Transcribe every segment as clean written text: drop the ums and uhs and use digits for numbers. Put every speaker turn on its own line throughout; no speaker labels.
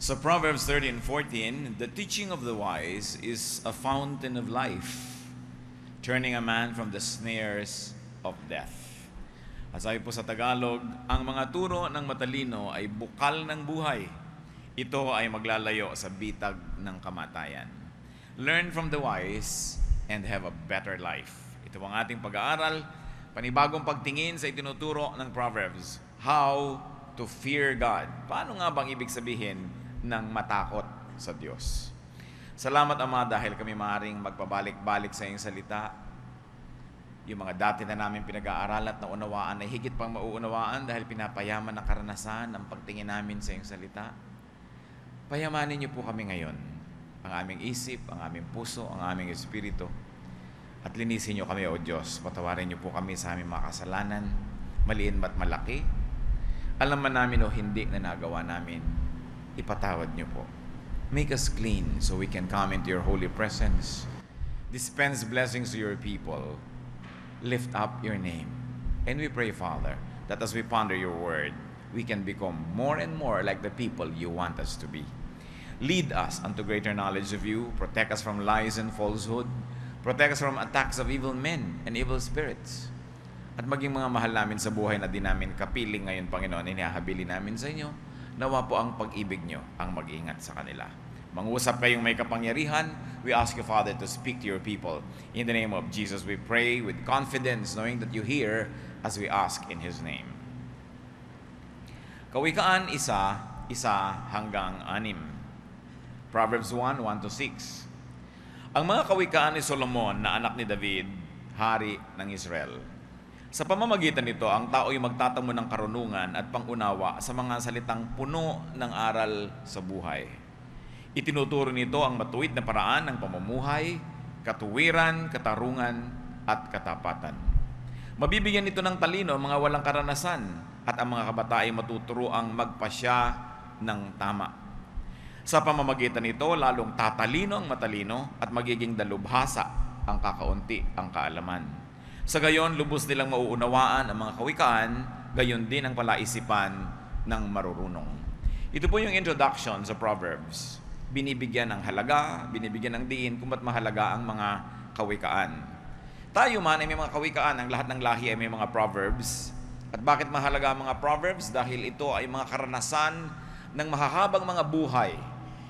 So Proverbs 13:14, the teaching of the wise is a fountain of life, turning a man from the snares of death. At sabi po sa Tagalog, ang mga turo ng matalino ay bukal ng buhay. Ito ay maglalayo sa bitag ng kamatayan. Learn from the wise and have a better life. Ito ang ating pag-aaral, panibagong pagtingin sa itinuturo ng Proverbs. How to fear God. Paano nga bang ibig sabihin ng matakot sa Diyos? Salamat, Ama, dahil kami maaaring magpabalik-balik sa iyong salita. Yung mga dati na namin pinag-aaral at naunawaan ay higit pang mauunawaan dahil pinapayaman ng karanasan ng pagtingin namin sa iyong salita. Payamanin niyo po kami ngayon, ang aming isip, ang aming puso, ang aming espiritu. At linisin niyo kami, O Diyos. Patawarin niyo po kami sa aming mga kasalanan, maliit at malaki. Alam man namin o hindi na nagawa namin, ipatawad niyo po. Make us clean so we can come into your holy presence. Dispense blessings to your people. Lift up your name. And we pray, Father, that as we ponder your word, we can become more and more like the people you want us to be. Lead us unto greater knowledge of you. Protect us from lies and falsehood. Protect us from attacks of evil men and evil spirits. At maging mga mahal namin sa buhay na di namin kapiling ngayon, Panginoon, inihahabili namin sa inyo. Nawa po ang pag-ibig nyo ang mag-ingat sa kanila. Mangusap kayong may kapangyarihan. We ask you, Father, to speak to your people. In the name of Jesus, we pray with confidence, knowing that you hear as we ask in His name. Kawikaan 1:1 hanggang 6. Proverbs 1:1-6. Ang mga kawikaan ni Solomon na anak ni David, hari ng Israel. Sa pamamagitan nito, ang tao ay magtatamo ng karunungan at pangunawa sa mga salitang puno ng aral sa buhay. Itinuturo nito ang matuwid na paraan ng pamumuhay, katuwiran, katarungan, at katapatan. Mabibigyan nito ng talino ang mga walang karanasan at ang mga kabataan ay matuturoang magpasya ng tama. Sa pamamagitan nito, lalong tatalino ang matalino at magiging dalubhasa ang kakaunti ang kaalaman. Sa gayon, lubos nilang mauunawaan ang mga kawikaan, gayon din ang palaisipan ng marurunong. Ito po yung introduction sa Proverbs. Binibigyan ng halaga, binibigyan ng diin kung ba't mahalaga ang mga kawikaan. Tayo man ay may mga kawikaan, ang lahat ng lahi ay may mga Proverbs. At bakit mahalaga ang mga Proverbs? Dahil ito ay mga karanasan ng mahahabang mga buhay.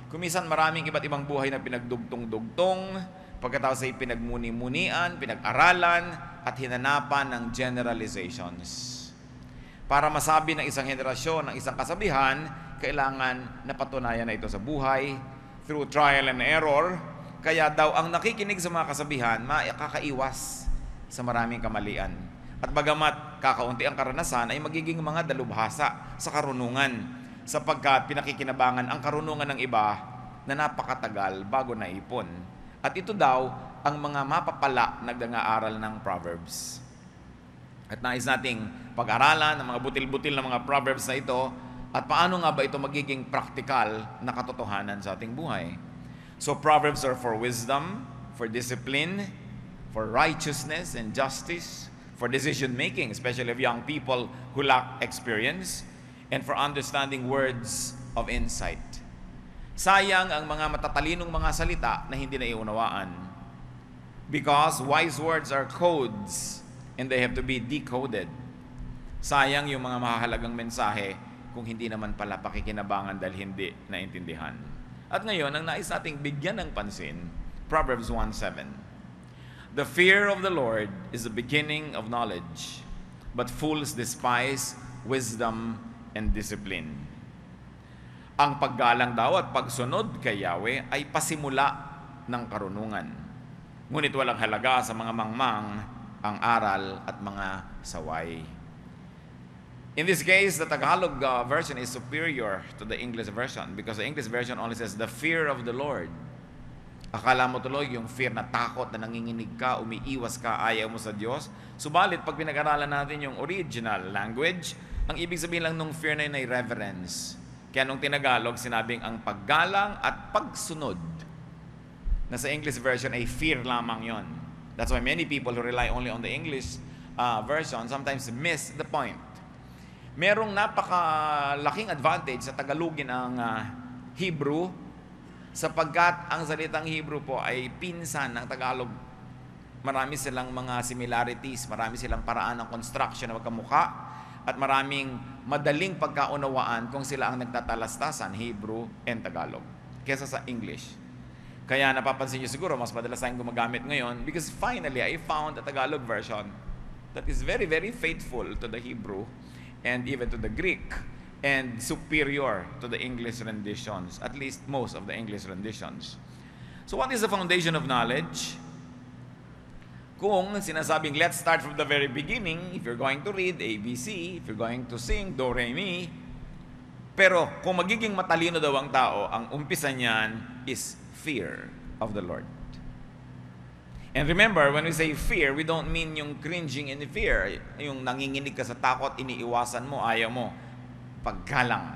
Kumisan maraming iba't ibang buhay na pinagdugtong-dugtong, pagkatapos ay pinagmuni-munian, pinag-aralan, at hinanapan ng generalizations. Para masabi ng isang henerasyon, ng isang kasabihan, kailangan napatunayan na ito sa buhay, through trial and error. Kaya daw ang nakikinig sa mga kasabihan, makakaiwas sa maraming kamalian. At bagamat kakaunti ang karanasan, ay magiging mga dalubhasa sa karunungan, sapagkat pinakikinabangan ang karunungan ng iba na napakatagal bago naipon. At ito daw ang mga mapapala nag-aaral ng Proverbs. At nais nating pag-aralan ang mga butil-butil na mga Proverbs na ito at paano nga ba ito magiging praktikal na katotohanan sa ating buhay. So Proverbs are for wisdom, for discipline, for righteousness and justice, for decision-making, especially of young people who lack experience, and for understanding words of insight. Sayang ang mga matatalinong mga salita na hindi naiunawaan. Because wise words are codes and they have to be decoded. Sayang yung mga mahahalagang mensahe kung hindi naman pala pakikinabangan dahil hindi naintindihan. At ngayon, ang nais nating bigyan ng pansin, Proverbs 1:7. The fear of the Lord is the beginning of knowledge, but fools despise wisdom and discipline. Ang paggalang daw at pagsunod kay Yahweh ay pasimula ng karunungan. Ngunit walang halaga sa mga mangmang ang aral at mga saway. In this case, the Tagalog version is superior to the English version because the English version only says, the fear of the Lord. Akala mo tuloy yung fear na takot na nanginginig ka, umiiwas ka, ayaw mo sa Diyos. Subalit, pag pinag-aralan natin yung original language, ang ibig sabihin lang nung fear na yun ay reverence. Kaya nung Tinagalog, sinabing ang paggalang at pagsunod. Na sa English version ay fear lamang yon. That's why many people who rely only on the English version sometimes miss the point. Merong napakalaking advantage sa Tagalogin ang Hebrew, sapagkat ang salitang Hebrew po ay pinsan ng Tagalog. Marami silang mga similarities, marami silang paraan ng construction na magkamukha, at maraming madaling pagkaunawaan kung sila ang nagtatalastasan, Hebrew and Tagalog, kesa sa English. Kaya napapansin nyo siguro, mas madalas tayong gumagamit ngayon because finally, I found a Tagalog version that is very, very faithful to the Hebrew and even to the Greek and superior to the English renditions, at least most of the English renditions. So what is the foundation of knowledge? Kung sinasabing, let's start from the very beginning, if you're going to read ABC, if you're going to sing Do, Re, Mi, pero kung magiging matalino daw ang tao, ang umpisa niyan is fear of the Lord. And remember, when we say fear, we don't mean yung cringing in fear, yung nanginginig ka sa takot, iniiwasan mo, ayaw mo. Paggalang,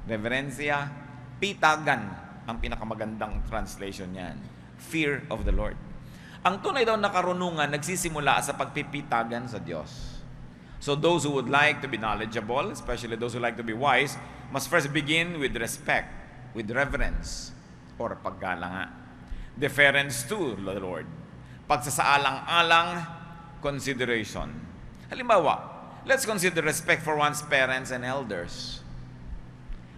reverensya, pitagan, ang pinakamagandang translation niyan. Fear of the Lord. Ang tunay daw na karunungan nagsisimula sa pagpipitagan sa Diyos. So those who would like to be knowledgeable, especially those who like to be wise, must first begin with respect, with reverence, or paggalang. Deference to the Lord. Pagsasaalang-alang, consideration. Halimbawa, let's consider respect for one's parents and elders.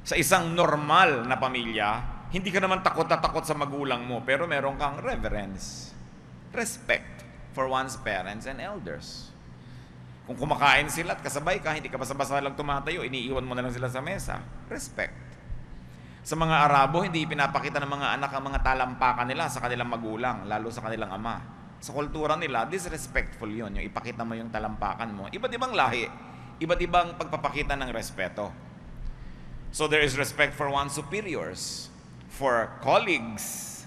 Sa isang normal na pamilya, hindi ka naman takot na takot sa magulang mo, pero meron kang reverence. Respect for one's parents and elders. Kung kumakain sila at kasabay ka, hindi ka basta-basta lang tumatayo, iniiwan mo na lang sila sa mesa. Respect. Sa mga Arabo, hindi pinapakita ng mga anak ang mga talampakan nila sa kanilang magulang, lalo sa kanilang ama. Sa kultura nila, disrespectful yun, yung ipakita mo yung talampakan mo. Iba't ibang lahi, iba't ibang pagpapakita ng respeto. So there is respect for one's superiors, for colleagues.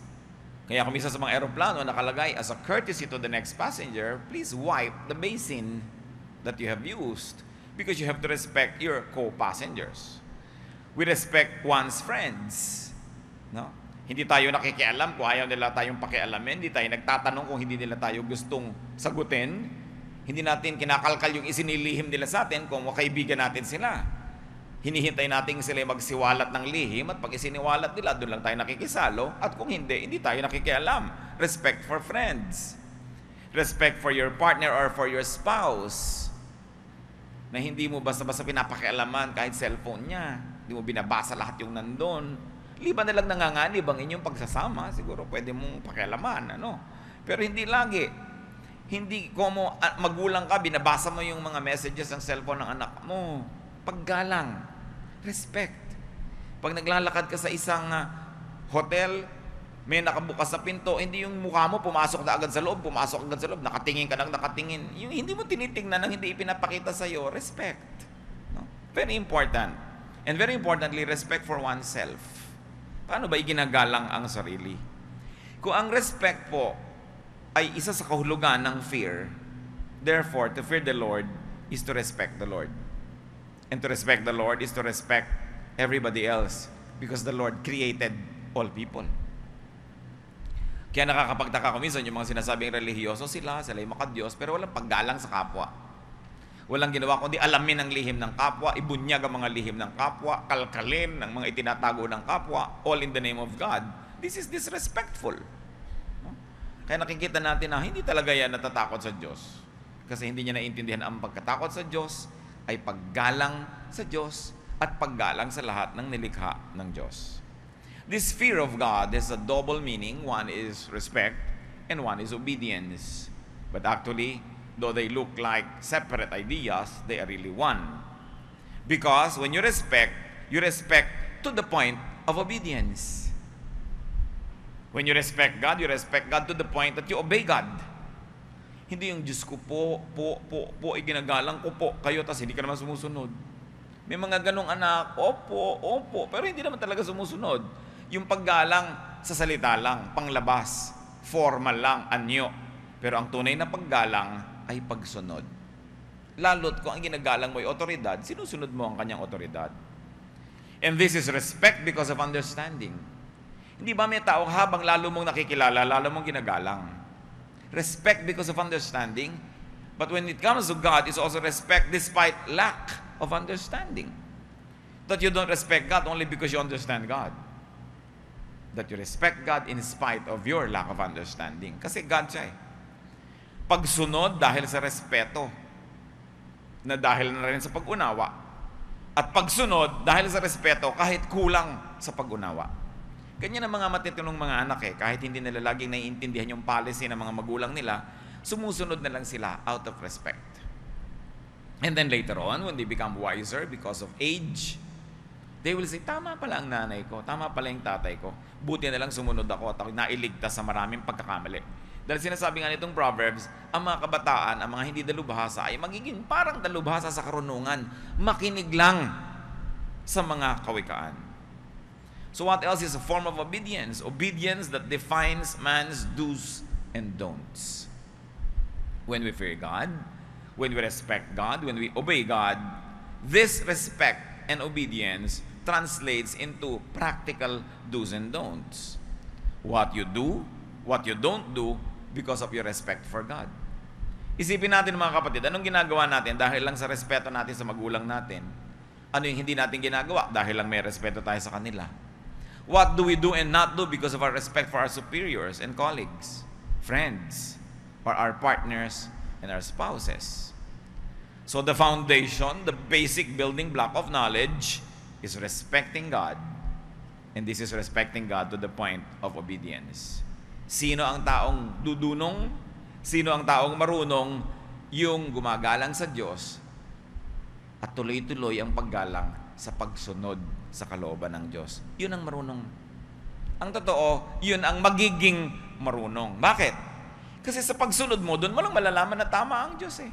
Kaya kung minsan sa mga aeroplano nakalagay, as a courtesy to the next passenger, please wipe the basin that you have used because you have to respect your co-passengers. We respect one's friends. No? Hindi tayo nakikialam kung ayaw nila tayong pakialamin. Hindi tayo nagtatanong kung hindi nila tayo gustong sagutin. Hindi natin kinakalkal yung isinilihim nila sa atin kung kaibigan natin sila. Hinihintay natin sila magsiwalat ng lihim at pag isiniwalat nila, doon lang tayo nakikisalo. At kung hindi, hindi tayo nakikialam. Respect for friends. Respect for your partner or for your spouse. Na hindi mo basta-basta pinapakialaman kahit cellphone niya. Hindi mo binabasa lahat yung nandun. Liban na lang nanganganib ang inyong pagsasama, siguro pwede mong pakialaman, ano? Pero hindi lagi. Hindi como magulang ka, binabasa mo yung mga messages ng cellphone ng anak mo. Paggalang, respect. Pag naglalakad ka sa isang hotel, may nakabukas sa pinto, hindi yung mukha mo pumasok na agad sa loob, nakatingin ka nang nakatingin. Yung hindi mo tinitingnan nang hindi ipinapakita sa iyo, respect. No? Very important. And very importantly, respect for oneself. Paano ba iginagalang ang sarili? Kung ang respect po ay isa sa kahulugan ng fear, therefore, to fear the Lord is to respect the Lord. And to respect the Lord is to respect everybody else because the Lord created all people. Kaya nakakapagtaka ko minsan yung mga sinasabing relihiyoso sila yung makadiyos, pero walang paggalang sa kapwa. Walang ginawa kundi alamin ang lihim ng kapwa, ibunyag ang mga lihim ng kapwa, kalkalin ang mga itinatago ng kapwa, all in the name of God. This is disrespectful. No? Kaya nakikita natin na hindi talaga yan natatakot sa Diyos. Kasi hindi niya naiintindihan ang pagkatakot sa Diyos ay paggalang sa Diyos at paggalang sa lahat ng nilikha ng Diyos. This fear of God has a double meaning. One is respect and one is obedience. But actually, though they look like separate ideas, they are really one. Because when you respect to the point of obedience. When you respect God to the point that you obey God. Hindi yung Diyos ko po, iginagalang ko po kayo, tas hindi ka naman sumusunod. May mga ganong anak, opo, pero hindi naman talaga sumusunod. Yung paggalang sa salita lang, panglabas, formal lang, anyo. Pero ang tunay na paggalang ay pagsunod. Lalo't kung ang ginagalang mo ay otoridad, sinusunod mo ang kanyang otoridad. And this is respect because of understanding. Hindi ba may taong habang lalo mong nakikilala, lalo mong ginagalang? Respect because of understanding. But when it comes to God, it's also respect despite lack of understanding. That you don't respect God only because you understand God. That you respect God in spite of your lack of understanding. Kasi God siya eh. Pagsunod dahil sa respeto, na dahil na rin sa pag-unawa. At pagsunod dahil sa respeto kahit kulang sa pag-unawa. Ganyan ang mga matitinong mga anak eh. Kahit hindi nila laging naiintindihan yung policy ng mga magulang nila, sumusunod na lang sila out of respect. And then later on, when they become wiser because of age, they will say, tama pala ang nanay ko, tama pala yung tatay ko. Buti na lang sumunod ako at ako nailigtas sa maraming pagkakamali. Dahil sinasabi nga nitong Proverbs, ang mga kabataan, ang mga hindi dalubhasa ay magiging parang dalubhasa sa karunungan. Makinig lang sa mga kawikaan. So what else is a form of obedience? Obedience that defines man's do's and don'ts. When we fear God, when we respect God, when we obey God, this respect and obedience translates into practical do's and don'ts. What you do, what you don't do because of your respect for God. Isipin natin mga kapatid, anong ginagawa natin dahil lang sa respeto natin sa magulang natin? Ano yung hindi natin ginagawa dahil lang may respeto tayo sa kanila? What do we do and not do because of our respect for our superiors and colleagues, friends, or our partners and our spouses? So the foundation, the basic building block of knowledge is respecting God. And this is respecting God to the point of obedience. Sino ang taong dudunong? Sino ang taong marunong? Yung gumagalang sa Diyos at tuloy-tuloy ang paggalang sa pagsunod sa kalooban ng Diyos. Yun ang marunong. Ang totoo, yun ang magiging marunong. Bakit? Kasi sa pagsunod mo, doon mo lang malalaman na tama ang Diyos eh.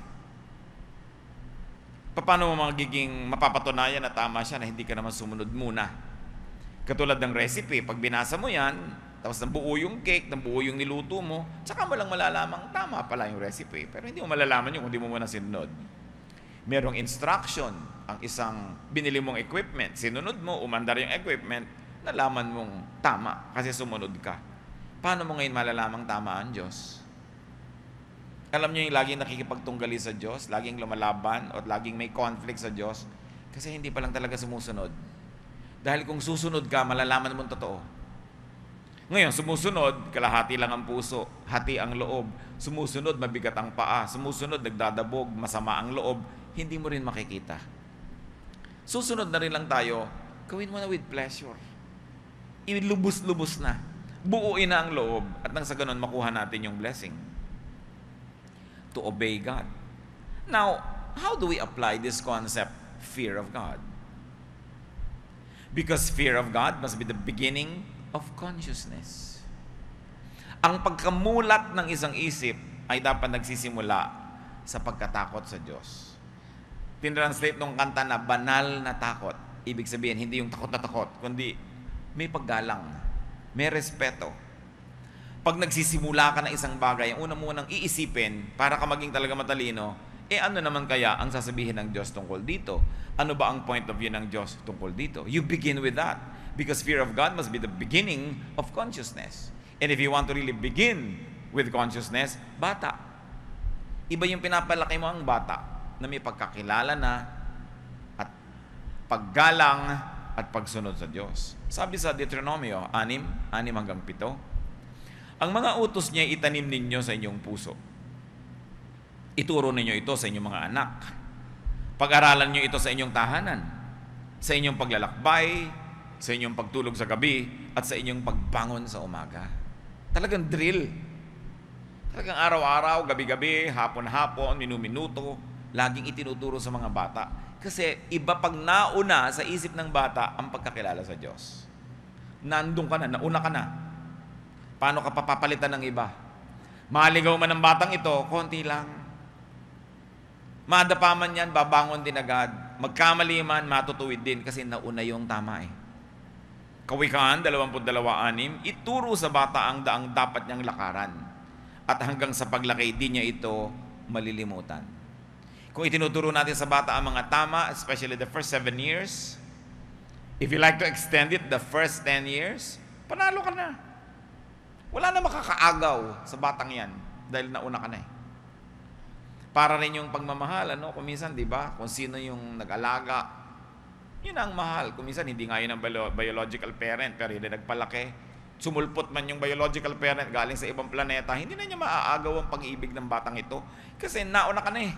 Paano mo magiging mapapatunayan na tama siya na hindi ka naman sumunod muna? Katulad ng recipe, pag binasa mo yan, tapos nabuo yung cake, nabuo yung niluto mo, tsaka mo lang malalamang tama pala yung recipe. Pero hindi mo malalaman yun kung hindi mo muna sinunod. Merong instruction, ang isang binili mong equipment, sinunod mo, umandar yung equipment, nalaman mong tama kasi sumunod ka. Paano mo ngayon malalamang tama ang Diyos? Alam niyo yung laging nakikipagtunggali sa Diyos, laging lumalaban, o laging may conflict sa Diyos, kasi hindi pa lang talaga sumusunod. Dahil kung susunod ka, malalaman mong totoo. Ngayon, sumusunod, kalahati lang ang puso, hati ang loob. Sumusunod, mabigat ang paa. Sumusunod, nagdadabog, masama ang loob. Hindi mo rin makikita. Susunod na rin lang tayo, gawin mo na with pleasure. Ilubos-lubos na. Buuin na ang loob at nang sa ganun makuha natin yung blessing. To obey God. Now, how do we apply this concept, fear of God? Because fear of God must be the beginning of consciousness. Ang pagkamulat ng isang isip ay dapat nagsisimula sa pagkatakot sa Diyos. Tinranslate nung kanta na banal na takot. Ibig sabihin, hindi yung takot na takot, kundi may paggalang, may respeto. Pag nagsisimula ka ng isang bagay, ang una mo nang iisipin para ka maging talaga matalino, ano naman kaya ang sasabihin ng Diyos tungkol dito? Ano ba ang point of view ng Diyos tungkol dito? You begin with that. Because fear of God must be the beginning of consciousness. And if you want to really begin with consciousness, bata. Iba yung pinapalaki mo ang bata na may pagkakilala na at paggalang at pagsunod sa Diyos. Sabi sa Deuteronomio 6:6-7, ang mga utos niya itanim ninyo sa inyong puso. Ituro ninyo ito sa inyong mga anak. Pag-aralan nyo ito sa inyong tahanan, sa inyong paglalakbay, sa inyong pagtulog sa gabi, at sa inyong pagbangon sa umaga. Talagang drill. Talagang araw-araw, gabi-gabi, hapon-hapon, minu-minuto, laging itinuturo sa mga bata. Kasi iba pag nauna sa isip ng bata ang pagkakilala sa Diyos. Nandun ka na, nauna ka na. Paano ka papapalitan ng iba? Maligaw man ng batang ito, konti lang. Madapa man yan, babangon din agad. Magkamali man, matutuwid din kasi nauna yung tama eh. Kawikaan 22:6, ituro sa bata ang daang dapat niyang lakaran. At hanggang sa paglaki, di niya ito malilimutan. Kung itinuturo natin sa bata ang mga tama, especially the first 7 years, if you like to extend it, the first 10 years, panalo ka na. Wala na makakaagaw sa batang yan dahil nauna ka na eh. Para rin yung pagmamahal, kung minsan, di ba, kung sino yung nag-alaga, yun ang mahal. Kung minsan, hindi nga yun ang biological parent, pero yun ang nagpalaki. sumulpot man yung biological parent galing sa ibang planeta, hindi na niya maaagaw ang pag-ibig ng batang ito. Kasi nauna ka na eh.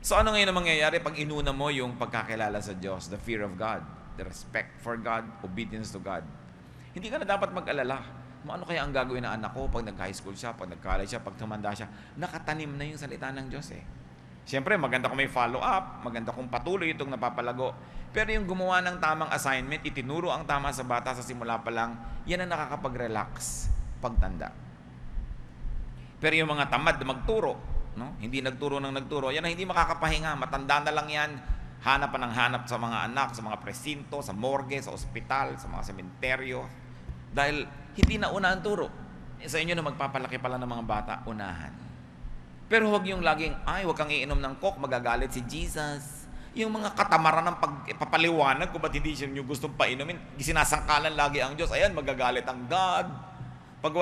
So ano ngayon ang mangyayari pag inuna mo yung pagkakilala sa Diyos, the fear of God, the respect for God, obedience to God? Hindi ka na dapat mag-alala. Ano kaya ang gagawin ng anak ko pag nag-high school siya, pag nag-college siya, pag tumanda siya? Nakatanim na yung salita ng Diyos eh. Siyempre, maganda kung may follow-up, maganda kung patuloy itong napapalago. Pero yung gumawa ng tamang assignment, itinuro ang tama sa bata sa simula pa lang, yan ang nakakapag-relax pagtanda. Pero yung mga tamad na magturo, no? Hindi nagturo ng nagturo, yan ang hindi makakapahinga, matanda na lang yan, hanap pa ng hanap sa mga anak, sa mga presinto, sa morgue, sa ospital, sa mga sementeryo, dahil hindi na una ang turo. Sa inyo na magpapalaki pala ng mga bata, unahan. Pero huwag yung laging, huwag kang iinom ng coke, magagalit si Jesus. Yung mga katamaran ng pagpapaliwanag kung ba't hindi siya yung gustong painumin, sinasangkalan lagi ang Diyos, ayan, magagalit ang God. Pag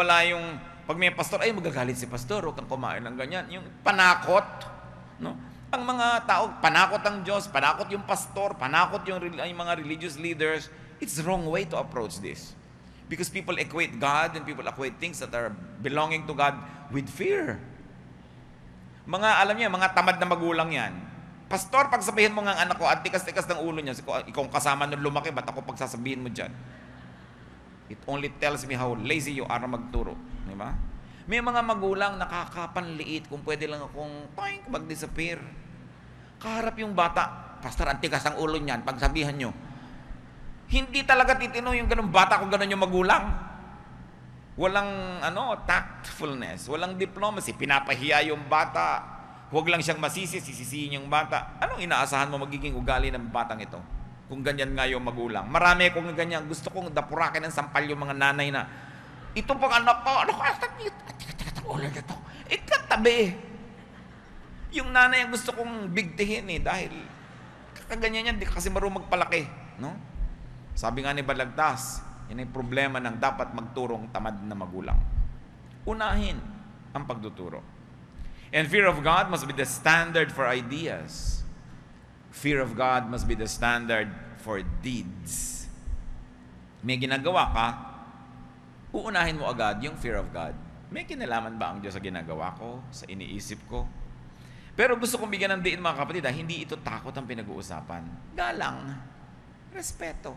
may pastor, magagalit si pastor, huwag kang kumain ng ganyan. Yung panakot, no? Ang mga tao, panakot ang Diyos, panakot yung pastor, panakot yung mga religious leaders. It's the wrong way to approach this. Because people equate God and people equate things that are belonging to God with fear. Alam niyo, mga tamad na magulang yan. Pastor, pag sabihin mo nga ang anak ko, at tikas-tikas ng ulo niya, ikaw kasama nung lumaki, ba't ako pagsasabihin mo dyan? It only tells me how lazy you are na magturo. Di ba? May mga magulang nakakapanliit kung pwede lang akong mag-disappear. Kaharap yung bata, Pastor, ang tigas ng ulo niyan, pagsabihan nyo. Hindi talaga titino yung ganun bata kung ganun yung magulang. Walang tactfulness, walang diplomacy, pinapahiya yung bata. Huwag lang siyang sisisihin yung bata. Anong inaasahan mo magiging ugali ng batang ito? Kung ganyan nga yung magulang. Marami kung ganyan, gusto kong dapurakin ng sampal yung mga nanay na, ito pang anak ko, tikas ang ulo nito. Ikatabi. Yung nanay ang gusto kong bigtihin dahil kaganyan yan, di kasi marunong magpalaki. No? Sabi nga ni Balagtas, yan ang problema ng dapat magturong tamad na magulang. Unahin ang pagtuturo. And fear of God must be the standard for ideas. Fear of God must be the standard for deeds. May ginagawa ka, uunahin mo agad yung fear of God. May kinalaman ba ang Diyos sa ginagawa ko, sa iniisip ko? Pero gusto kong bigyan ng diin mga kapatid, hindi ito takot ang pinag-uusapan. Galang, respeto.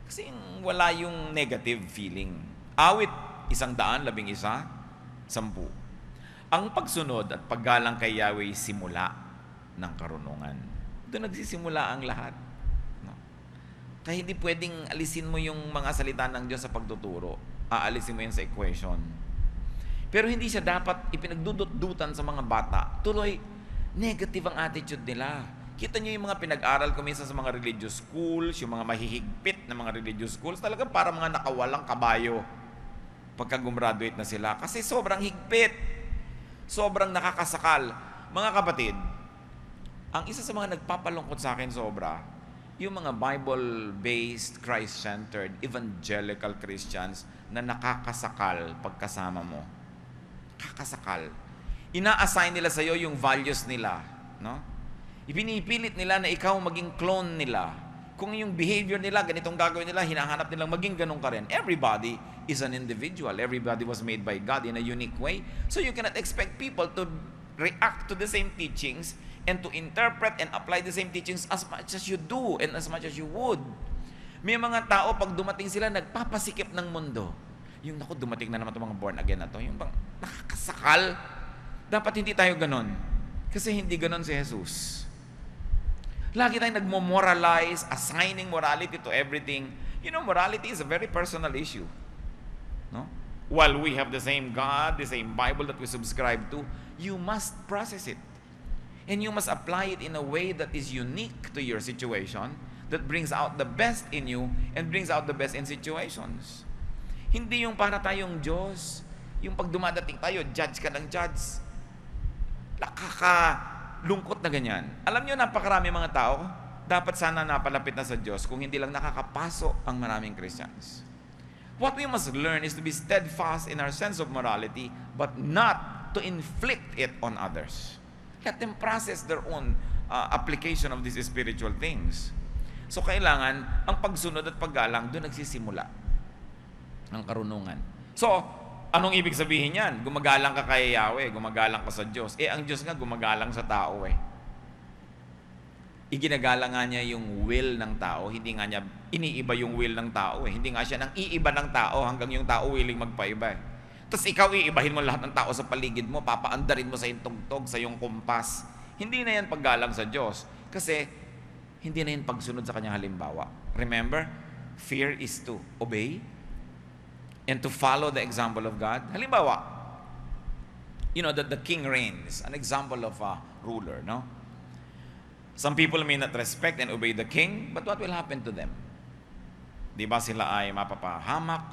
Kasi wala yung negative feeling. Awit, 111, 10. Ang pagsunod at paggalang kay Yahweh simula ng karunungan. Doon nagsisimula ang lahat. No? Kaya hindi pwedeng alisin mo yung mga salita ng Diyos sa pagtuturo. Aalisin mo yan sa equation. Pero hindi siya dapat ipinagdudot-dutan sa mga bata. Tuloy, negative ang attitude nila. Kita niyo yung mga pinag-aral ko minsan sa mga religious schools, yung mga mahihigpit na mga religious schools, talagang para mga nakawalang kabayo pagka gumraduate na sila. Kasi sobrang higpit. Sobrang nakakasakal. Mga kapatid, ang isa sa mga nagpapalungkot sa akin sobra, yung mga Bible-based, Christ-centered, evangelical Christians na nakakasakal pagkasama mo. Kakasakal. Ina-assign nila sa iyo yung values nila. No? Ipinipilit nila na ikaw maging clone nila. Kung yung behavior nila, ganitong gagawin nila, hinahanap nilang maging ganun ka rin. Everybody is an individual. Everybody was made by God in a unique way. So you cannot expect people to react to the same teachings and to interpret and apply the same teachings as much as you do and as much as you would. May mga tao, pag dumating sila, nagpapasikip ng mundo. Yung, dumating na naman itong mga born again na to. Yung bang nakakasakal. Dapat hindi tayo ganon. Kasi hindi ganon si Jesus. Lagi tayong nagmo-moralize, assigning morality to everything. You know, morality is a very personal issue. No? While we have the same God, the same Bible that we subscribe to, you must process it. And you must apply it in a way that is unique to your situation, that brings out the best in you and brings out the best in situations. Hindi yung para tayong Diyos, yung pag dumadating tayo, judge ka ng judge. Lungkot na ganyan. Alam nyo, napakarami mga tao, dapat sana napalapit na sa Diyos kung hindi lang nakakapaso ang maraming Christians. What we must learn is to be steadfast in our sense of morality, but not to inflict it on others. Let them process their own application of these spiritual things. So kailangan, ang pagsunod at paggalang, doon nagsisimula. ng karunungan. So, anong ibig sabihin yan? Gumagalang ka kay Yahweh, gumagalang ka sa Diyos. Ang Diyos nga gumagalang sa tao Iginagalang nga niya yung will ng tao, hindi nga niya iniiba yung will ng tao Hindi nga siya nang iiba ng tao hanggang yung tao willing magpaiba Tapos ikaw iibahin mo lahat ng tao sa paligid mo, papaandarin mo sa iyong tugtog, sa iyong kumpas. Hindi na yan paggalang sa Diyos. Kasi hindi na yan pagsunod sa kanyang halimbawa. Remember, fear is to obey and to follow the example of God. Halimbawa, the king reigns, an example of a ruler, no? Some people may not respect and obey the king, but what will happen to them? Di ba sila ay mapapahamak,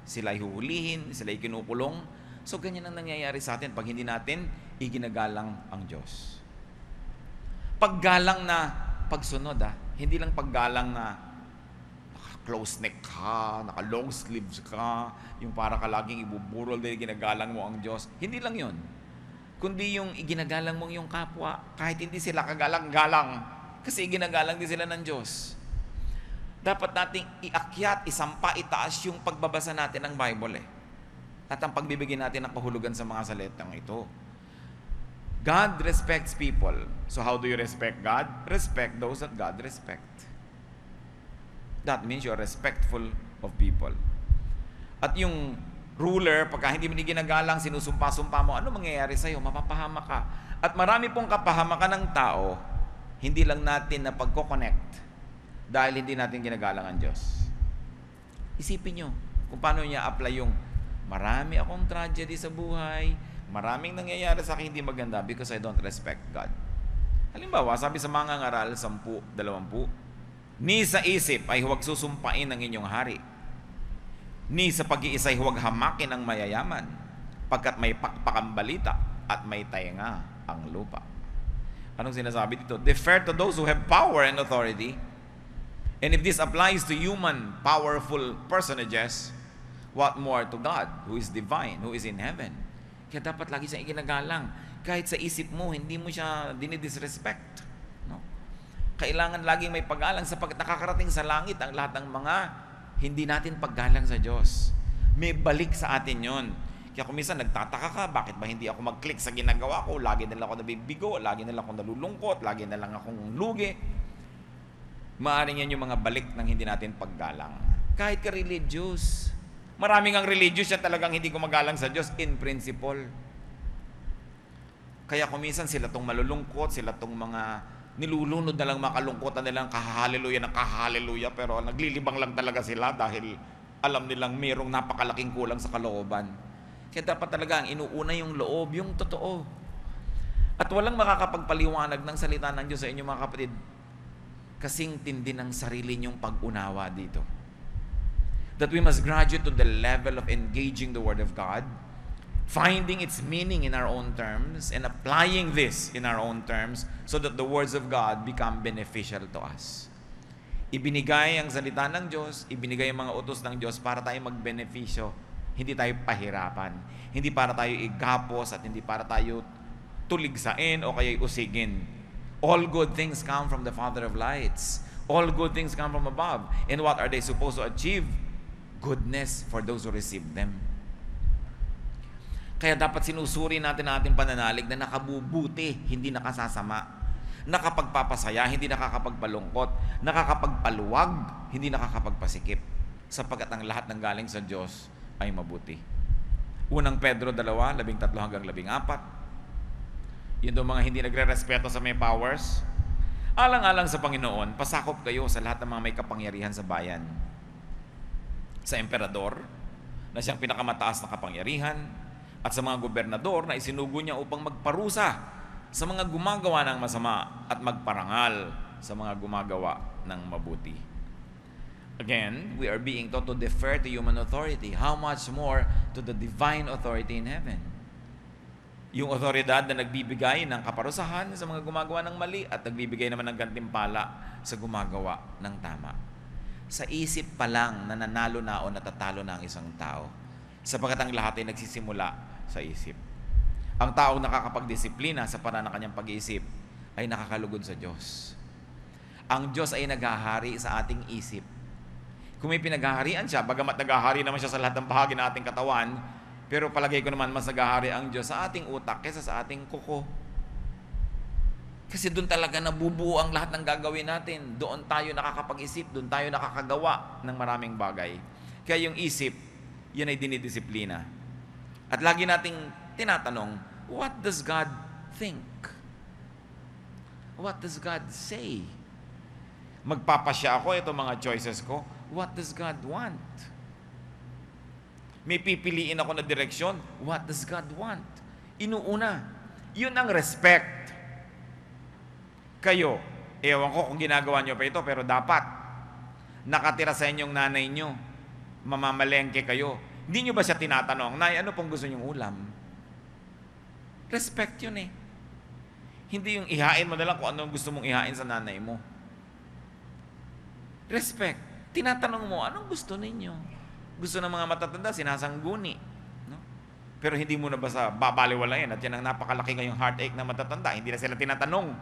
sila ay huhulihin, sila ay kinukulong. So ganyan ang nangyayari sa atin pag hindi natin iginagalang ang Diyos. Paggalang na pagsunod, hindi lang paggalang na naka-close neck ka, naka-long sleeves ka, yung para ka laging ibuburol dahil ginagalang mo ang Diyos. Hindi lang yun. Kundi yung iginagalang mong yung kapwa, kahit hindi sila kagalang-galang, kasi iginagalang din sila ng Diyos. Dapat nating iakyat, isampa, itaas yung pagbabasa natin ng Bible At ang pagbibigyan natin ng kahulugan sa mga salitang ito. God respects people. So how do you respect God? Respect those that God respect. That means you're respectful of people. At yung ruler, pagka hindi mo ginagalang, sinusumpa-sumpa mo, ano mangyayari sa'yo? Mapapahamak ka. At marami pong kapahamakan ng tao, hindi lang natin na pagko-connect dahil hindi natin ginagalang ang Diyos. Isipin nyo kung paano niya apply yung marami akong tragedy sa buhay, maraming nangyayari sa akin hindi maganda because I don't respect God. Halimbawa, sabi sa mga ngaral 10, 20, ni sa isip ay huwag susumpain ng inyong hari, ni sa pag-iisay huwag hamakin ang mayayaman, pagkat may pakpakang balita at may tainga ang lupa. Anong sinasabi dito? Defer to those who have power and authority. And if this applies to human, powerful personages, what more to God, who is divine, who is in heaven? Kaya dapat lagi siyang iginagalang. Kahit sa isip mo, hindi mo siya dinidisrespect. No? Kailangan laging may paggalang sapagkat nakakarating sa langit ang lahat ng mga hindi natin paggalang sa Diyos. May balik sa atin yon. Kaya kung minsan nagtataka ka, bakit ba hindi ako mag-click sa ginagawa ko? Lagi na lang ako nabibigo, lagi na lang ako nalulungkot, lagi na lang akong lugi. Maaaring yan yung mga balik ng hindi natin paggalang. Kahit ka religious. Maraming ang religious yan talagang hindi gumagalang sa Diyos in principle. Kaya kung minsan sila tong malulungkot, sila tong mga nilulunod na lang makalungkotan nilang kahahaleluya, pero naglilibang lang talaga sila dahil alam nilang mayroong napakalaking kulang sa kalooban. Kaya dapat talaga ang inuuna yung loob, yung totoo. At walang makakapagpaliwanag ng salita ng Diyos sa inyo mga kapatid kasing tindi ng sarili niyong pag-unawa dito. That we must graduate to the level of engaging the Word of God, finding its meaning in our own terms, and applying this in our own terms so that the words of God become beneficial to us. Ibinigay ang salita ng Diyos, ibinigay ang mga utos ng Diyos para tayo magbenepisyo, hindi tayo pahirapan, hindi para tayo igapos at hindi para tayo tuligsain o kaya usigin. All good things come from the Father of lights. All good things come from above. And what are they supposed to achieve? Goodness for those who receive them. Kaya dapat sinusuri natin ang ating pananalig na nakabubuti, hindi nakasasama. Nakapagpapasaya, hindi nakakapagpalungkot. Nakakapagpaluwag, hindi nakakapagpasikip. Sapagkat ang lahat ng galing sa Diyos ay mabuti. Unang Pedro 2, 13 hanggang 14. Yun daw mga hindi nagre-respeto sa may powers. Alang-alang sa Panginoon, pasakop kayo sa lahat ng mga may kapangyarihan sa bayan. Sa emperador, na siyang pinakamataas na kapangyarihan, at sa mga gobernador na isinugo niya upang magparusa sa mga gumagawa ng masama at magparangal sa mga gumagawa ng mabuti. Again, we are being taught to defer to human authority. How much more to the divine authority in heaven? Yung otoridad na nagbibigay ng kaparusahan sa mga gumagawa ng mali at nagbibigay naman ng gantimpala sa gumagawa ng tama. Sa isip pa lang nananalo na o natatalo na ang isang tao, sapagkat ang lahat ay nagsisimula sa isip. Ang taong nakakapagdisiplina sa paraan ng kanyang pag-iisip ay nakakalugod sa Diyos. Ang Diyos ay naghahari sa ating isip. Kung may pinaghaharian siya, bagamat naghahari naman siya sa lahat ng bahagi ng ating katawan, pero palagay ko naman mas naghahari ang Diyos sa ating utak kaysa sa ating kuko. Kasi doon talaga nabubuo ang lahat ng gagawin natin. Doon tayo nakakapag-isip, doon tayo nakakagawa ng maraming bagay. Kaya yung isip, yun ay dinidisiplina. At lagi nating tinatanong, what does God think? What does God say? Magpapasya ako, itong mga choices ko. What does God want? May pipiliin ako na direksyon. What does God want? Inuuna. Yun ang respect. Kayo, ewan ko kung ginagawa nyo pa ito, pero dapat nakatira sa inyong nanay nyo, mamamalengke kayo. Hindi nyo ba siya tinatanong, Nay, ano pong gusto nyong ulam? Respect yun eh. Hindi yung ihain mo na lang kung anong gusto mong ihain sa nanay mo. Respect. Tinatanong mo, anong gusto ninyo? Gusto ng mga matatanda, sinasangguni. No? Pero hindi mo na ba sa babaliwalayan at yan ang napakalaki ngayong heartache na matatanda. Hindi na sila tinatanong.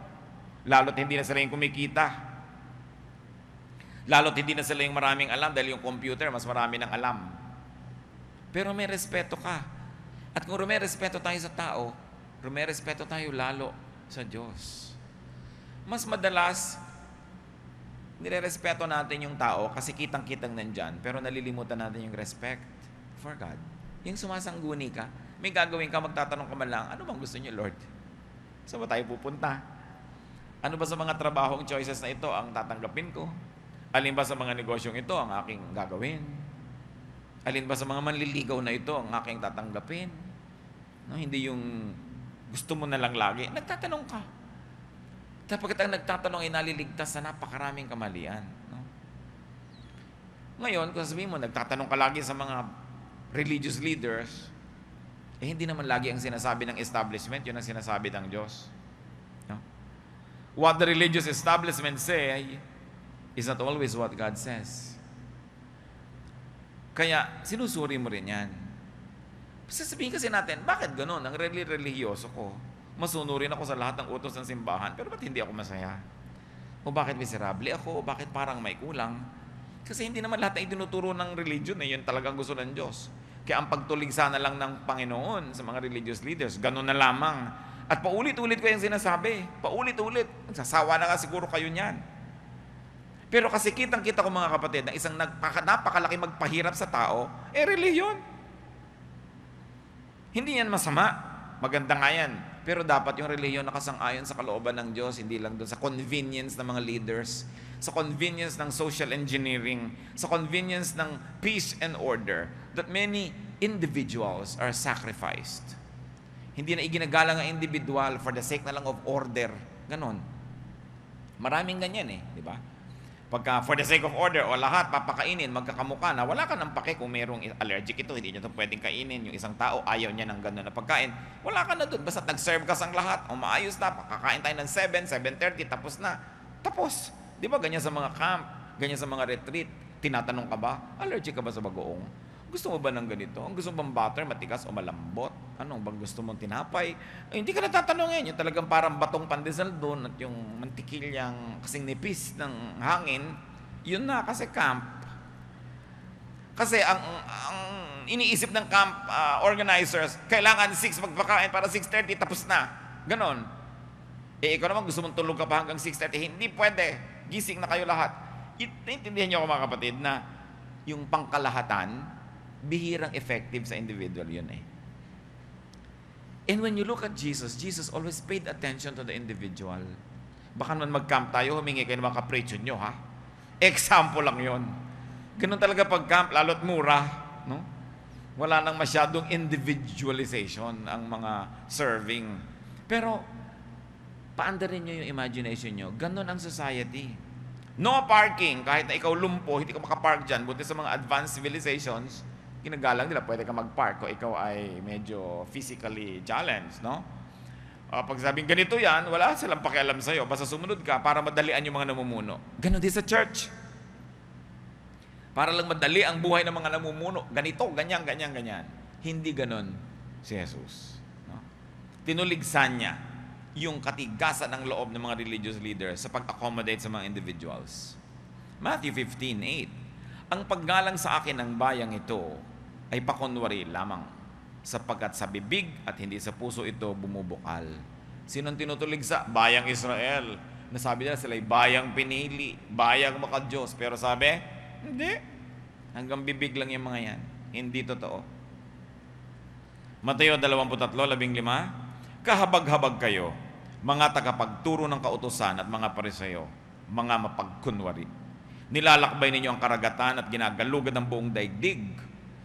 Lalo't hindi na sila yung kumikita. Lalo't hindi na sila yung maraming alam dahil yung computer, mas marami ng alam. Pero may respeto ka. At kung may respeto tayo sa tao, may respeto tayo lalo sa Diyos. Mas madalas, nire-respeto natin yung tao kasi kitang-kitang nandyan, pero nalilimutan natin yung respect for God. Yung sumasangguni ka, may gagawin ka, magtatanong ka man lang, ano bang gusto niyo, Lord? Saan ba tayo pupunta? Ano ba sa mga trabahong choices na ito ang tatanggapin ko? Alin ba sa mga negosyong ito ang aking gagawin? Alin ba sa mga manliligaw na ito ang aking tatanggapin? No, hindi yung gusto mo na lang lagi. Nagtatanong ka. Tapos ang nagtatanong ay naliligtas sa napakaraming kamalian. No? Ngayon, kung sabihin mo, nagtatanong ka lagi sa mga religious leaders, hindi naman lagi ang sinasabi ng establishment, yun ang sinasabi ng Diyos. No? What the religious establishment say is not always what God says. Kaya, sinusuri mo rin yan. Sasabihin kasi natin, bakit ganun? Ang religyoso ko. Masunurin ako sa lahat ng utos ng simbahan, pero ba't hindi ako masaya? O bakit miserable ako? O bakit parang may kulang? Kasi hindi naman lahat na itinuturo ng religion yun talagang gusto ng Diyos. Kaya ang pagtuligsa na lang ng Panginoon sa mga religious leaders, ganun na lamang. At paulit-ulit ko yung sinasabi. Paulit-ulit. Sasawa na nga siguro kayo niyan. Pero kasi kitang-kita ko mga kapatid na isang napakalaki magpahirap sa tao, relihiyon. Hindi yan masama. Maganda nga yan. Pero dapat yung relihiyon nakasang-ayon sa kalooban ng Diyos, hindi lang doon sa convenience ng mga leaders, sa convenience ng social engineering, sa convenience ng peace and order, that many individuals are sacrificed. Hindi na iginagalang ang individual for the sake na lang of order. Ganon. Maraming ganyan di ba? Pagka for the sake of order o lahat papakainin, magkakamukha na, wala ka ng pake kung merong allergic ito, hindi nyo ito pwedeng kainin. Yung isang tao, ayaw niya ng gano'n na pagkain. Wala ka na doon, basta nag-serve ka sang lahat. O maayos na, pakakain tayo ng 7, 7:30, tapos na. Tapos, di ba ganyan sa mga camp, ganyan sa mga retreat, tinatanong ka ba, allergic ka ba sa bagoong? Gusto mo ba ng ganito? Ang gusto mo bang butter, matigas o malambot? Anong bang gusto mong tinapay? Hindi ka natatanongin. Yung talagang parang batong pandesal doon at yung mantikilyang kasing nipis ng hangin, yun na kasi camp. Kasi ang iniisip ng camp organizers, kailangan 6 magpakain para 6:30 tapos na. Ganon. Ikaw naman gusto mong tulog ka pa hanggang 6:30. Hindi pwede. Gising na kayo lahat. Intindihan niyo ako mga kapatid na yung pangkalahatan, bihirang effective sa individual yun And when you look at Jesus, Jesus always paid attention to the individual. Baka naman mag-camp tayo, humingi kayo ng mga kapritsyo nyo, ha? Example lang yun. Ganun talaga pag-camp, lalo't mura, no? Wala nang masyadong individualization ang mga serving. Pero, paandarin nyo yung imagination nyo. Ganun ang society. No parking, kahit na ikaw lumpo, hindi ka makapark dyan, buti sa mga advanced civilizations, ginagalang nila, pwede ka mag-park kung ikaw ay medyo physically challenged, no? Pag sabing ganito yan, wala silang pakialam sa'yo. Basta sumunod ka para madalian yung mga namumuno. Ganon din sa church. Para lang madali ang buhay ng mga namumuno. Ganito, ganyan, ganyan, ganyan. Hindi ganon si Jesus. No? Tinuligsan niya yung katigasan ng loob ng mga religious leaders sa pag-accommodate sa mga individuals. Matthew 15:8. Ang paggalang sa akin ng bayang ito ay pakunwari lamang, sapagkat sa bibig at hindi sa puso ito bumubukal. Sinong tinutulig sa bayang Israel? Nasabi nila sila ay bayang pinili, bayang makadiyos. Pero sabi, hindi. Hanggang bibig lang yung mga yan. Hindi totoo. Mateo 23:15, kahabag-habag kayo, mga tagapagturo ng kautusan at mga Pariseo, mga mapagkunwari. Nilalakbay ninyo ang karagatan at ginagalugad ang buong daigdig.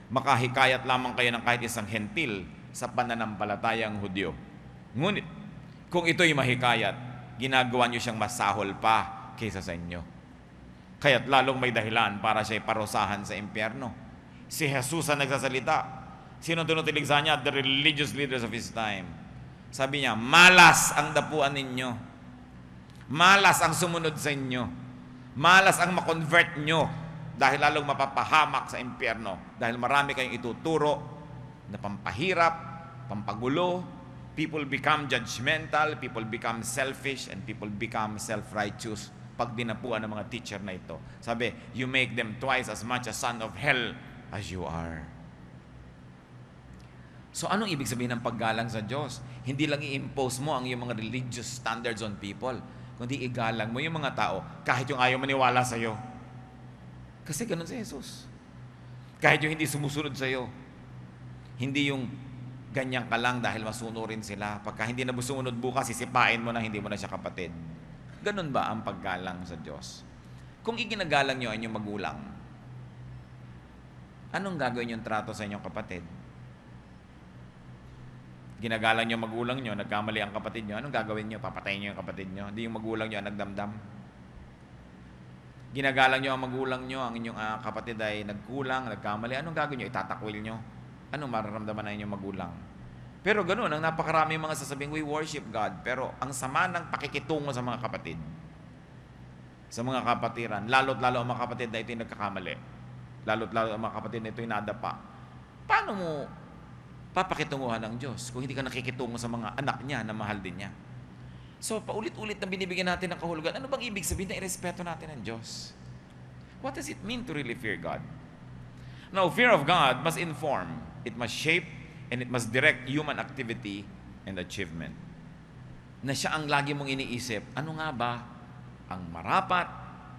Makahikayat lamang kayo ng kahit isang hentil sa pananampalatayang Hudyo. Ngunit, kung ito'y mahikayat, ginagawa niyo siyang masahol pa kaysa sa inyo. Kaya't lalong may dahilan para siya'y parusahan sa impyerno. Si Jesus ang nagsasalita. Sino tinutilig sa niya? The religious leaders of his time. Sabi niya, malas ang dapuan ninyo. Malas ang sumunod sa inyo. Malas ang makonvert nyo dahil lalong mapapahamak sa impyerno. Dahil marami kayong ituturo na pampahirap, pampagulo. People become judgmental, people become selfish, and people become self-righteous pag dinapuan ng mga teacher na ito. Sabi, you make them twice as much a son of hell as you are. So anong ibig sabihin ng paggalang sa Diyos? Hindi lang i-impose mo ang iyong mga religious standards on people, kundi igalang mo yung mga tao kahit yung ayaw maniwala sa iyo. Kasi ganun si Jesus. Kahit yung hindi sumusunod sa iyo. Hindi yung ganyan ka lang dahil masunurin sila. Pagka hindi na sumunod bukas, sisipain mo na hindi mo na siya kapatid. Ganun ba ang paggalang sa Diyos? Kung iginagalang nyo ang inyong magulang, anong gagawin yung trato sa inyong kapatid? Ginagalang nyo magulang nyo, nagkamali ang kapatid nyo, anong gagawin nyo? Papatayin nyo yung kapatid nyo? Hindi yung magulang nyo ang nagdamdam. Ginagalang nyo ang magulang nyo, ang inyong kapatid ay nagkulang, nagkamali, anong gagawin nyo? Itatakwil nyo? Anong mararamdaman na inyong magulang? Pero ganoon, ang napakarami mga sasabing, we worship God. Pero ang sama ng pakikitungo sa mga kapatid, sa mga kapatiran, lalo't lalo ang mga kapatid na ito'y nagkakamali, lalo't lalo ang mga kapatid na ito'y nadapa, paano mo papakitunguhan ng Diyos kung hindi ka nakikitungo sa mga anak niya na mahal din niya? So, paulit-ulit na binibigyan natin ng kahulugan. Ano bang ibig sabihin na irespeto natin ng Diyos? What does it mean to really fear God? Now, fear of God must inform, it must shape, and it must direct human activity and achievement. Na siya ang lagi mong iniisip, ano nga ba ang marapat,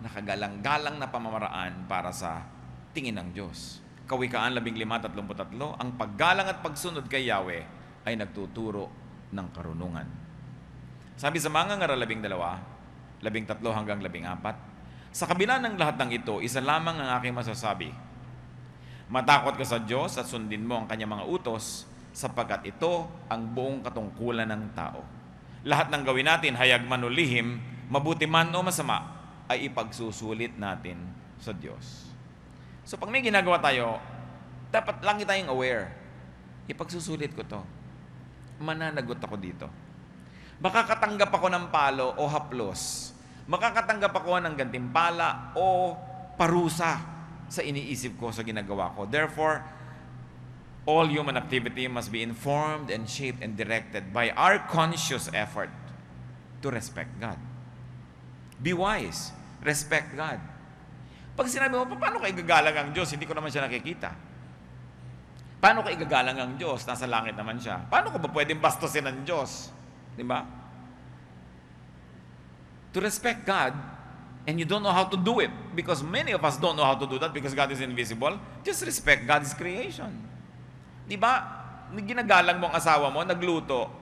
nakagalang-galang na pamamaraan para sa tingin ng Diyos? Kawikaan 15:33, ang paggalang at pagsunod kay Yahweh ay nagtuturo ng karunungan. Sabi sa mga ngaral 12, 13-14, sa kabila ng lahat ng ito, isa lamang ang aking masasabi. Matakot ka sa Diyos at sundin mo ang kanyang mga utos, sapagkat ito ang buong katungkulan ng tao. Lahat ng gawin natin, hayag man o lihim, mabuti man o masama, ay ipagsusulit natin sa Diyos. So pag may ginagawa tayo, dapat lang tayong aware. Ipagsusulit ko to. Mananagot ako dito. Makakatanggap ako ng palo o haplos. Makakatanggap ako ng gantimpala o parusa sa iniisip ko, sa ginagawa ko. Therefore, all human activity must be informed and shaped and directed by our conscious effort to respect God. Be wise. Respect God. Pag sinabi mo, paano ka igagalang ang Diyos? Hindi ko naman siya nakikita. Paano ka igagalang ang Diyos? Nasa langit naman siya. Paano ko ba pwedeng bastusin ang Diyos? Di ba? To respect God, and you don't know how to do it, because many of us don't know how to do that because God is invisible, just respect God's creation. Di ba? Ginagalang mo ang asawa mo, nagluto.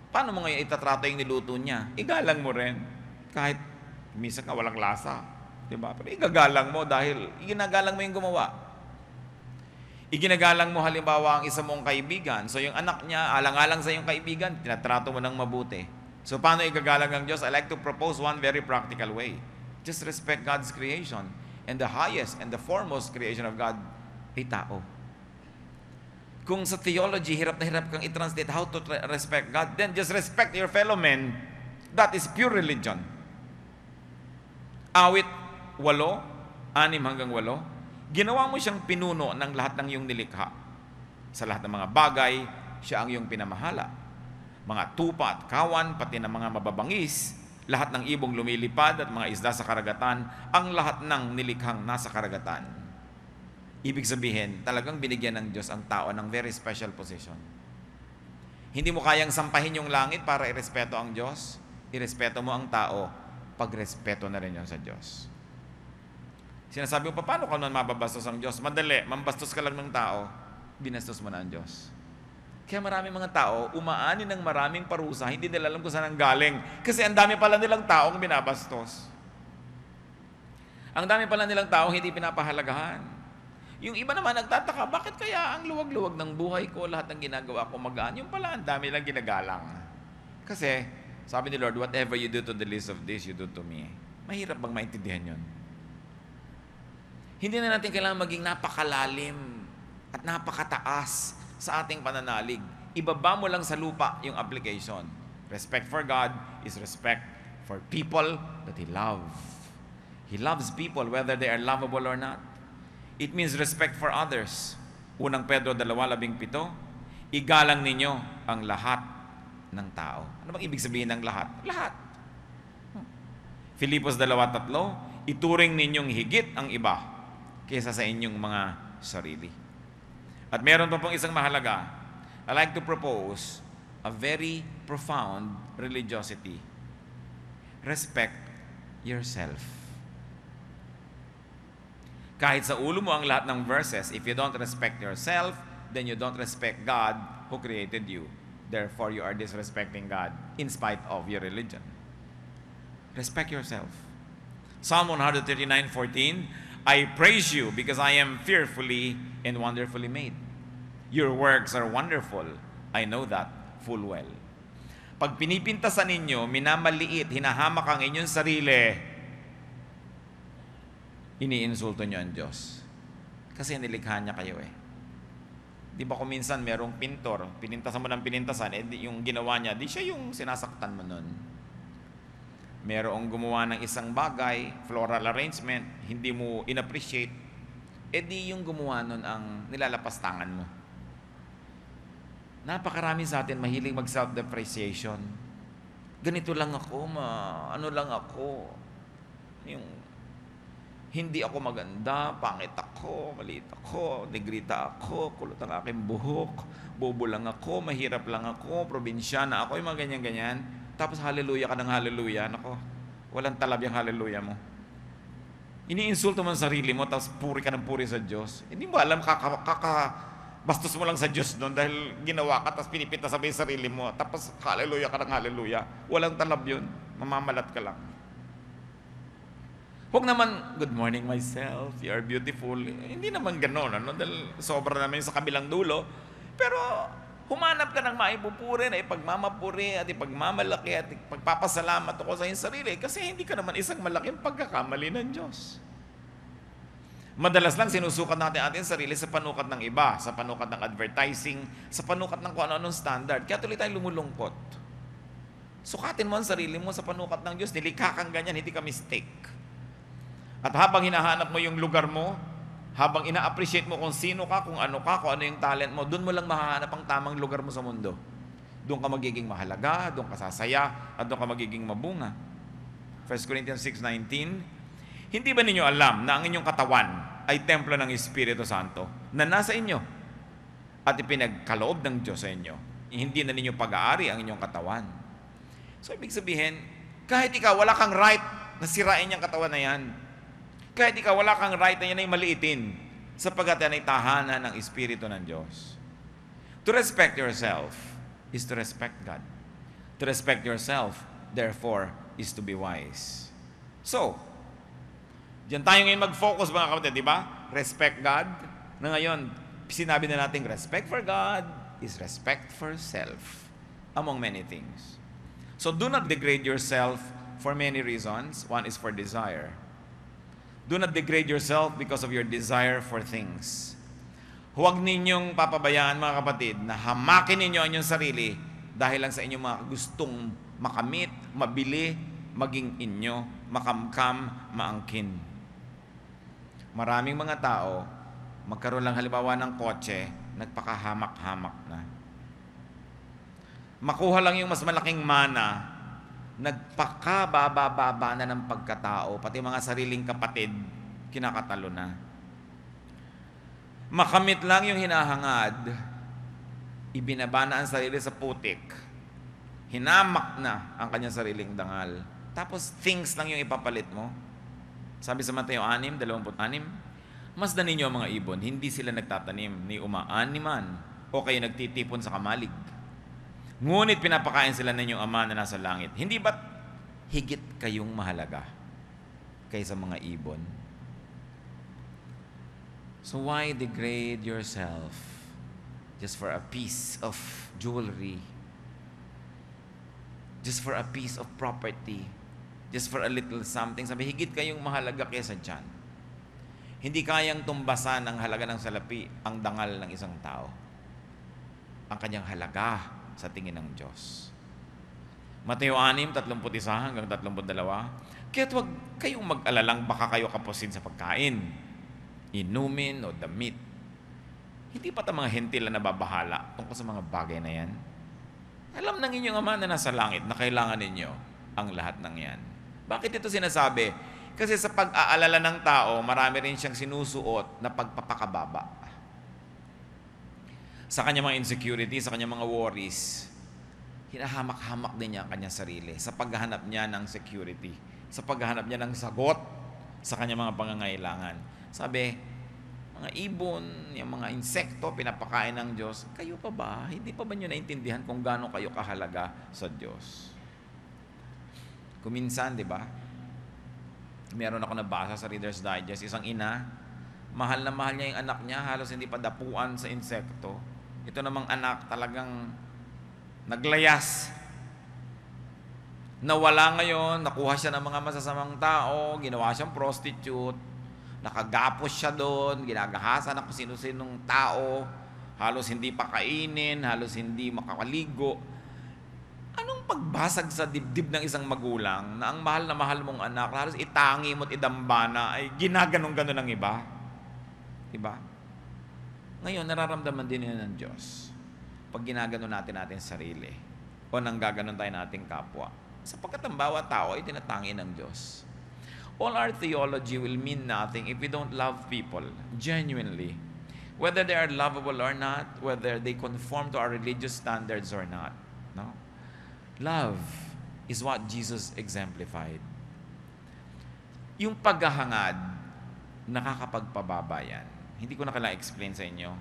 Paano mo ngayon itatrato yung niluto niya? Igalang mo rin. Kahit minsan ka walang lasa. Di ba? Pero igagalang mo dahil ginagalang mo yung gumawa. Iginagalang mo halimbawa ang isa mong kaibigan. So yung anak niya, alang-alang sa yung kaibigan, tinatrato mo ng mabuti. So paano igagalang ang Diyos? I like to propose one very practical way. Just respect God's creation. And the highest and the foremost creation of God ay tao. Kung sa theology, hirap na hirap kang i-translate how to respect God, then just respect your fellow men. That is pure religion. Awit 6:8, ginawa mo siyang pinuno ng lahat ng iyong nilikha. Sa lahat ng mga bagay, siya ang iyong pinamahala. Mga tupa at kawan, pati ng mga mababangis, lahat ng ibong lumilipad at mga isda sa karagatan, ang lahat ng nilikhang nasa karagatan. Ibig sabihin, talagang binigyan ng Diyos ang tao ng very special position. Hindi mo kayang sampahin yung langit para irespeto ang Diyos. Irespeto mo ang tao, pagrespeto na rin yun sa Diyos. Sinasabi mo, paano ka naman mababastos ang Diyos? Madali, mambastos ka lang ng tao, binastos mo na ang Diyos. Kaya maraming mga tao, umaani ng maraming parusa, hindi nila alam kung saan ang galing. Kasi ang dami pala nilang taong binabastos. Ang dami pala nilang taong hindi pinapahalagahan. Yung iba naman nagtataka, bakit kaya ang luwag-luwag ng buhay ko, lahat ng ginagawa ko magaan? Yung pala, ang dami lang ginagalang. Kasi, sabi ni Lord, whatever you do to the least of this, you do to me. Mahirap bang maintindihan yun? Hindi na natin kailangan maging napakalalim at napakataas sa ating pananalig. Ibaba mo lang sa lupa yung application. Respect for God is respect for people that He loves. He loves people whether they are lovable or not. It means respect for others. Unang Pedro 2:17, igalang ninyo ang lahat ng tao. Ano bang ibig sabihin ng lahat? Lahat. Filipos 2:3, ituring ninyong higit ang iba kaysa sa inyong mga sarili. At meron pa pong isang mahalaga. I like to propose a very profound religiosity. Respect yourself. Kahit sa ulo mo ang lahat ng verses, if you don't respect yourself, then you don't respect God who created you. Therefore, you are disrespecting God in spite of your religion. Respect yourself. Psalm 139:14, I praise you because I am fearfully and wonderfully made. Your works are wonderful. I know that full well. Pag pinipintasan ninyo, minamaliit, hinahamak ang inyong sarili, iniinsulto nyo ang Diyos. Kasi nilikha niya kayo eh. Di ba kung minsan merong pintor, pinintasan mo ng pinintasan, yung ginawa niya, di siya yung sinasaktan mo nun. Merong gumawa ng isang bagay, floral arrangement, hindi mo inappreciate, di yung gumawa nun ang nilalapastangan mo. Napakarami sa atin mahilig mag self-depreciation. Ganito lang ako, ano lang ako, yung hindi ako maganda, pangit ako, maliit ako, negrita ako, kulot ang aking buhok, bobo lang ako, mahirap lang ako, probinsyana ako, yung mga ganyan-ganyan. Tapos hallelujah ka ng hallelujah. Nako, walang talab yung hallelujah mo. Iniinsulto mo ang sarili mo, tapos puri ka ng puri sa Diyos. Hindi mo alam, bastos mo lang sa Diyos doon dahil ginawa ka, tapos pinipinta sa yung sarili mo, tapos hallelujah ka ng hallelujah. Walang talab yun. Mamamalat ka lang. Huwag naman, good morning myself, you are beautiful. Hindi naman gano'n, ano? Dahil sobra naman sa kabilang dulo. Pero humanap ka ng maipupuri na ipagmamapuri at ipagmamalaki at ipagpapasalamat ako sa iyong sarili kasi hindi ka naman isang malaking pagkakamali ng Diyos. Madalas lang sinusukat natin ating sarili sa panukat ng iba, sa panukat ng advertising, sa panukat ng kung ano-anong standard. Kaya tuloy tayong lumulungkot. Sukatin mo ang sarili mo sa panukat ng Diyos. Nilikha kang ganyan, hindi ka mistake. At habang hinahanap mo yung lugar mo, habang ina-appreciate mo kung sino ka, kung ano yung talent mo, doon mo lang mahahanap ang tamang lugar mo sa mundo. Doon ka magiging mahalaga, doon ka sasaya, at doon ka magiging mabunga. 1 Corinthians 6:19, hindi ba ninyo alam na ang inyong katawan ay templo ng Espiritu Santo na nasa inyo at ipinagkaloob ng Diyos sa inyo? Hindi na ninyo pag-aari ang inyong katawan. So, ibig sabihin, kahit ikaw, wala kang right na sirain yung katawan na yan. Kahit ikaw, wala kang right na yan ay maliitin sapagkat yan ay tahanan ng Espiritu ng Diyos. To respect yourself is to respect God. To respect yourself, therefore, is to be wise. So, diyan tayo ngayon mag-focus mga kapatid, di ba? Respect God. Na ngayon, sinabi na natin, respect for God is respect for self, among many things. So, do not degrade yourself for many reasons. One is for desire. Do not degrade yourself because of your desire for things. Huwag ninyong papabayaan mga kapatid na hamakin ninyo ang inyong sarili dahil lang sa inyong mga gustong makamit, mabili, maging inyo, makamkam, maangkin. Maraming mga tao, magkaroon lang halimbawa ng kotse, nagpakahamak-hamak na. Makuha lang yung mas malaking mana, nagpakababa-baba na ng pagkatao, pati mga sariling kapatid, kinakatalo na. Makamit lang yung hinahangad, ibinaba na ang sarili sa putik, hinamak na ang kanyang sariling dangal, tapos things lang yung ipapalit mo. Sabi sa Mateo 6:26, masdan ninyo ang mga ibon, hindi sila nagtatanim, ni umaaniman, o kayo nagtitipon sa kamalig. Ngunit pinapakain sila ninyong Ama na nasa langit. Hindi ba't higit kayong mahalaga kaysa mga ibon? So why degrade yourself just for a piece of jewelry? Just for a piece of property? Just for a little something? Sabi, higit kayong mahalaga kaysa dyan. Hindi kayang tumbasan ang halaga ng salapi, ang dangal ng isang tao. Ang kanyang halaga sa tingin ng Diyos. Mateo 6:31-32. Kaya't huwag kayong mag-alalang baka kayo kapusin sa pagkain, inumin o damit. Hindi pa mga hentil na nababahala tungkol sa mga bagay na yan? Alam ng inyong Ama na nasa langit na kailangan ninyo ang lahat ng yan. Bakit ito sinasabi? Kasi sa pag-aalala ng tao, marami rin siyang sinusuot na pagpapakababa. Sa kanyang mga insecurity, sa kanyang mga worries, hinahamak-hamak din niya ang kanyang sarili sa paghahanap niya ng security, sa paghahanap niya ng sagot sa kanyang mga pangangailangan. Sabi, mga ibon, yung mga insekto, pinapakain ng Diyos. Kayo pa ba? Hindi pa ba nyo naintindihan kung gaano kayo kahalaga sa Diyos? Kuminsan, di ba? Meron ako nabasa sa Reader's Digest, isang ina, mahal na mahal niya yung anak niya, halos hindi pa dapuan sa insekto. Ito namang anak talagang naglayas. Nawala ngayon, nakuha siya ng mga masasamang tao, ginawa siyang prostitute, nakagapos siya doon, ginagahasan ng kung sino-sinong tao, halos hindi pa kainin, halos hindi makakaligo. Anong pagbasag sa dibdib ng isang magulang na ang mahal na mahal mong anak, halos itangi mo't idambana, ay ginaganong-ganon ng iba? Diba? Ngayon, nararamdaman din yun ng Diyos pag ginaganon natin sarili o nang gaganon tayo nating kapwa. Sapagkat ang bawat tao ay tinatangi ng Diyos. All our theology will mean nothing if we don't love people genuinely. Whether they are lovable or not, whether they conform to our religious standards or not. No? Love is what Jesus exemplified. Yung paghahangad, nakakapagpababa yan. Hindi ko na kailangan explain sa inyo.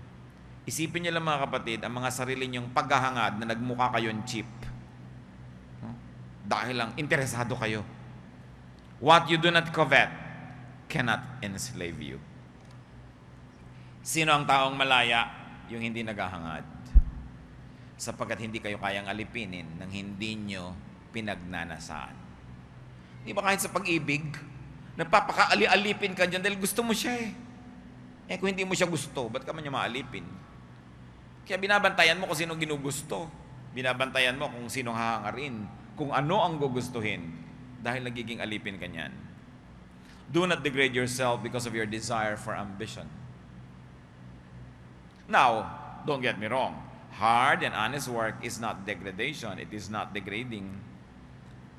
Isipin niyo lang mga kapatid, ang mga sarili niyong paghahangad na nagmukha kayong cheap. No? Dahil lang interesado kayo. What you do not covet cannot enslave you. Sino ang taong malaya? Yung hindi naghahangad. Sapagkat hindi kayo kayang alipinin nang hindi nyo pinagnanasaan. Di ba kahit sa pag-ibig, napapakaali-alipin ka dyan dahil gusto mo siya eh. Eh kung hindi mo siya gusto, ba't ka man niya maalipin? Kaya binabantayan mo kung sino ginugusto. Binabantayan mo kung sino hahangarin. Kung ano ang gugustuhin. Dahil nagiging alipin ka niyan. Do not degrade yourself because of your desire for ambition. Now, don't get me wrong. Hard and honest work is not degradation. It is not degrading.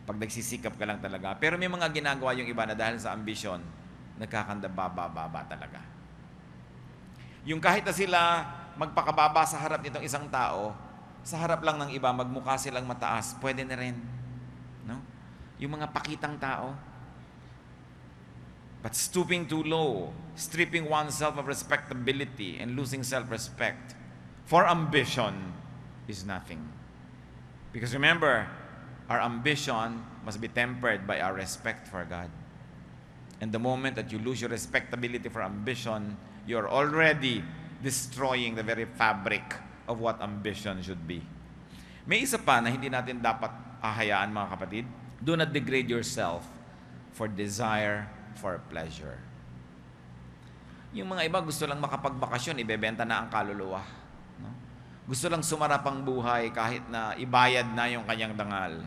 Pag nagsisikap ka lang talaga. Pero may mga ginagawa yung iba na dahil sa ambisyon, nagkakandababa talaga. Yung kahit na sila magpakababa sa harap nitong isang tao, sa harap lang ng iba, magmukha silang mataas, pwede na rin. No? Yung mga pakitang tao. But stooping too low, stripping oneself of respectability and losing self-respect for ambition is nothing. Because remember, our ambition must be tempered by our respect for God. And the moment that you lose your respectability for ambition, you're already destroying the very fabric of what ambition should be. May isa pa na hindi natin dapat ahayaan, mga kapatid. Do not degrade yourself for desire for pleasure. Yung mga iba gusto lang makapagbakasyon, ibebenta na ang kaluluwa. No? Gusto lang sumarap ang buhay kahit na ibayad na yung kanyang dangal.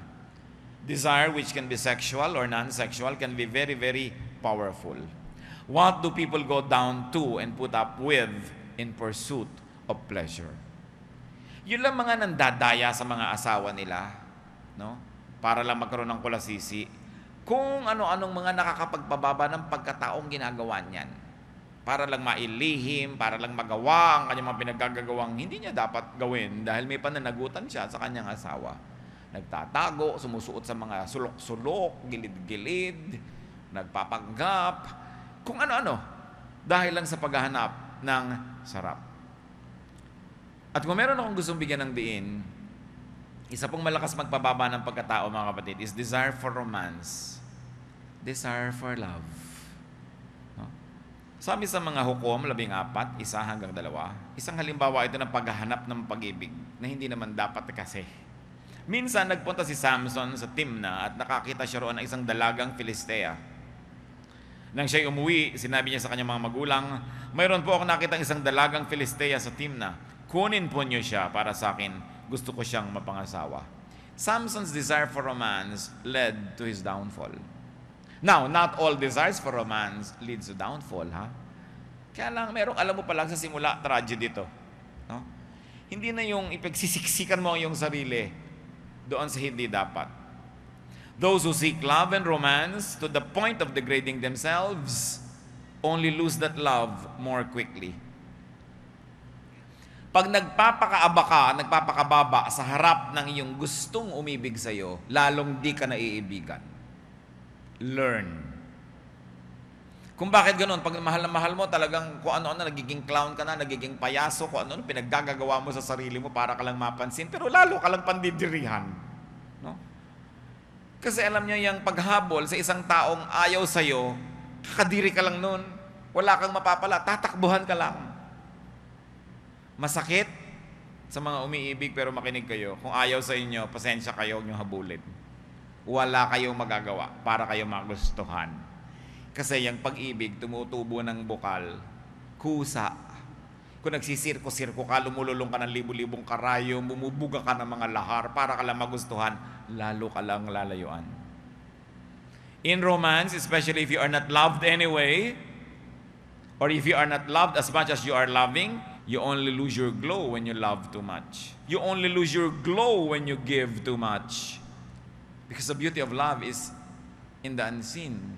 Desire, which can be sexual or non-sexual, can be very, very powerful. What do people go down to and put up with in pursuit of pleasure? Yun lang mga nandadaya sa mga asawa nila, no? Para lang magkaroon ng kulasisi. Kung ano-anong mga nakakapagpababa ng pagkataong ginagawa niyan para lang mailihim, para lang magawa ang kanyang mga pinaggagawang hindi niya dapat gawin dahil may pananagutan siya sa kanyang asawa. Nagtatago, sumusuot sa mga sulok-sulok, gilid-gilid, nagpapanggap, kung ano-ano, dahil lang sa paghahanap ng sarap. At kung meron akong gustong bigyan ng diin, isa pong malakas magpababa ng pagkatao, mga kapatid, is desire for romance, desire for love. Sabi sa mga Hukom 14, 1-2, isang halimbawa ito ng paghahanap ng pag-ibig na hindi naman dapat kasi. Minsan nagpunta si Samson sa Timna at nakakita siya roon ng isang dalagang Filistea. Nang siya'y umuwi, sinabi niya sa kanyang mga magulang, mayroon po ako nakita isang dalagang Filistea sa Timna. Kunin po niyo siya para sa akin. Gusto ko siyang mapangasawa. Samson's desire for romance led to his downfall. Now, not all desires for romance leads to downfall, ha? Kaya lang, alam mo pa lang sa simula, tragedy ito. No? Hindi na yung ipagsisiksikan mo ang iyong sarili doon sa hindi dapat. Those who seek love and romance to the point of degrading themselves only lose that love more quickly. Pag nagpapakaaba ka, nagpapakababa sa harap ng iyong gustong umibig sa iyo, lalong di ka naiibigan. Learn. Kung bakit ganoon, pag mahal na mahal mo, talagang kung ano-ano, nagiging clown ka na, nagiging payaso, kung ano-ano, pinaggagawa mo sa sarili mo para ka lang mapansin, pero lalo ka lang pandidirihan. No? Kasi alam niya yung paghabol sa isang taong ayaw sa'yo, kakadiri ka lang nun, wala kang mapapala, tatakbuhan ka lang. Masakit sa mga umiibig, pero makinig kayo, kung ayaw sa inyo, pasensya kayo, huwag nyo habulin. Wala kayong magagawa para kayo magustuhan. Kasi yung pag-ibig, tumutubo ng bukal, kusa. Kung nagsisirko-sirko ka, lumululong ka ng libu-libong karayo, bumubuga ka ng mga lahar para ka lang magustuhan, lalo ka lang lalayuan. In romance, especially if you are not loved anyway, or if you are not loved as much as you are loving, you only lose your glow when you love too much. You only lose your glow when you give too much. Because the beauty of love is in the unseen.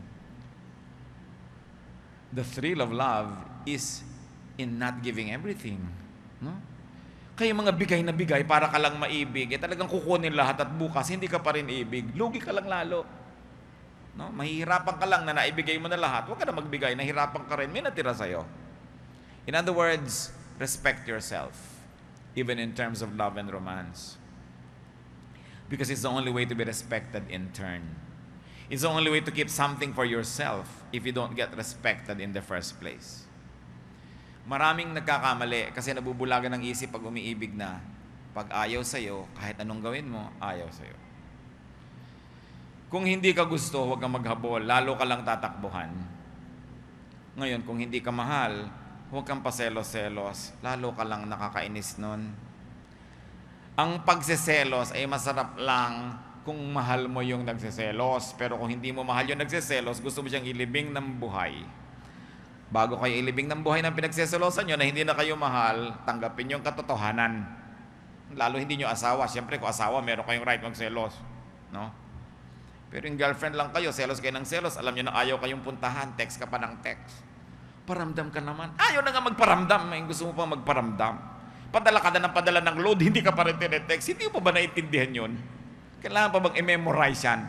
The thrill of love is in not giving everything. No? Kaya mga bigay na bigay para ka lang maibig, talagang kukunin lahat at bukas hindi ka pa rin ibig. Lugi ka lang lalo. No? Mahihirapan ka lang na naibigay mo na lahat. Huwag ka na magbigay, nahirapan ka rin, may natira sa'yo. In other words, respect yourself, even in terms of love and romance. Because it's the only way to be respected in turn. It's the only way to keep something for yourself if you don't get respected in the first place. Maraming nagkakamali kasi nabubulagan ng isip pag umiibig na. Pag ayaw sa'yo, kahit anong gawin mo, ayaw sa'yo. Kung hindi ka gusto, huwag kang maghabol, lalo ka lang tatakbuhan. Ngayon, kung hindi ka mahal, huwag kang paselos-selos, lalo ka lang nakakainis nun. Ang pagseselos ay masarap lang kung mahal mo yung nagseselos. Pero kung hindi mo mahal yung nagseselos, gusto mo siyang ilibing ng buhay. Bago kayo ilibing ng buhay ng pinagseselosan nyo na hindi na kayo mahal, tanggapin yung katotohanan. Lalo hindi nyo asawa. Siyempre kung asawa, meron kayong right magselos. No? Pero yung girlfriend lang kayo, selos kayo ng selos, alam nyo na ayaw kayong puntahan, text ka pa ng text. Paramdam ka naman. Ayaw na nga magparamdam. May gusto mo pa magparamdam. Padala ka na ng padala ng load, hindi ka pa rin tinetext. Hindi mo ba naintindihan yun? Kailangan pa bang i-memorize yan?